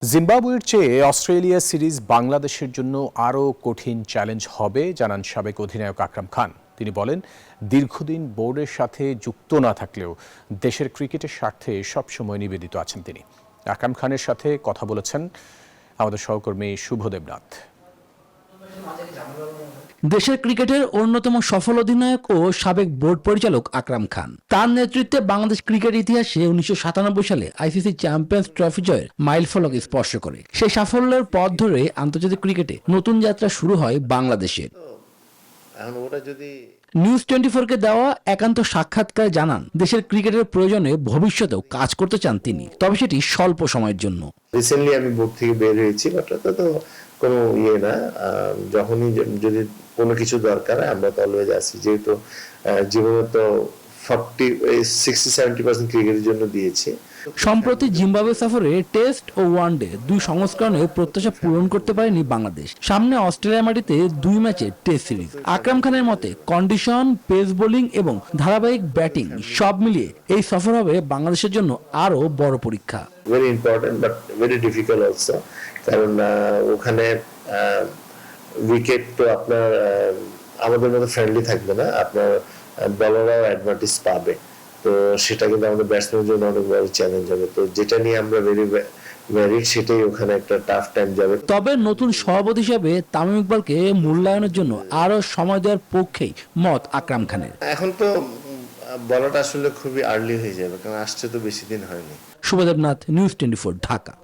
জিম্বাবুয়ের চেয়ে Australia series বাংলাদেশের জন্য আরও কঠিন চ্যালেঞ্জ হবে জানান সাবেক অধিনায়ক আকরাম খান। তিনি বলেন, দীর্ঘদিন বোর্ডের সাথে যুক্ত না থাকলেও দেশের ক্রিকেটের স্বার্থে সবসময় নিবেদিত আছেন তিনি। আকরাম খানের সাথে কথা বলেছেন আমাদের সহকর্মী শুভদেব নাথ। দেশের ক্রিকেটের অন্যতম সফল অধিনায়ক ও সাবেক বোর্ড পরিচালক আকরাম খান। তার নেতৃত্বে বাংলাদেশ ক্রিকেট ইতিহাসে 1997 সালে আইসিসি চ্যাম্পিয়ন্স ট্রফি জয়ের মাইলফলক স্পর্শ করে। সেই সাফল্যের পথ ধরে আন্তর্জাতিক ক্রিকেটে নতুন যাত্রা শুরু হয় বাংলাদেশের। নিউজ 24-কে দেওয়া একান্ত সাক্ষাৎকারে জানান, দেশের ক্রিকেটের প্রয়োজনে ভবিষ্যতেও কাজ করতে চান তিনি, তবে সেটি স্বল্প সময়ের জন্য। রিসেন্টলি আমি বোর্ড থেকে বের হয়েছি, বাট এটা তো কোনো না, যখনই যদি কোনো কিছু দরকার হয় আমরা তো অলওয়েজ আছি, যেহেতু জীবনে তো 60-70% ক্রিকেটের জন্য দিয়েছি। সম্প্রতি জিম্বাবুয়ে সফরে টেস্ট ও ওয়ানডে দুই সংস্করণে প্রত্যাশা পূরণ করতে পারেনি বাংলাদেশ। সামনে অস্ট্রেলিয়া মাটিতে 2 ম্যাচের টেস্ট সিরিজ। আকরাম খানের মতে কন্ডিশন, পেস বোলিং এবং ধারাবাহিক ব্যাটিং সব মিলিয়ে এই সফর হবে বাংলাদেশের জন্য আরো বড় পরীক্ষা। Very important but very difficult also, কারণ ওখানে উইকেট তো আপনার আমাদের মতো ফ্রেন্ডলি থাকবে না, আপনার বলাররাও অ্যাডভান্টেজ পাবে, তো সেটা কিন্তু আমাদের ব্যাটসম্যানের জন্য অনেক বড় চ্যালেঞ্জ হবে। তো যেটা নিয়ে আমরা ভেরি সেটাই ওখানে একটা টাফ টাইম যাবে। তবে নতুন সভাপতি হিসেবে তামিম ইকবালকে মূল্যায়নের জন্য আরো সময় দেওয়ার পক্ষেই মত আকরাম খানের। এখন তো বলাটা আসলে খুবই আর্লি হয়ে যাবে, কারণ আসছে তো বেশি দিন হয়নি। শুভদেব নাথ, নিউজ 24, ঢাকা।